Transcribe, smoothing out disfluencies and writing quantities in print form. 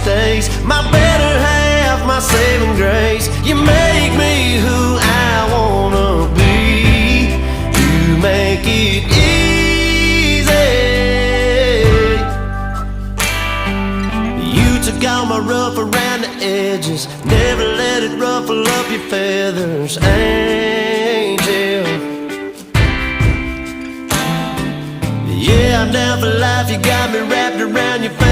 days. My better half, my saving grace. You make me who I wanna be. You make it easy. You took all my rough around the edges, never let it ruffle up your feathers, angel. Yeah, I'm down for life, you got me wrapped around your face.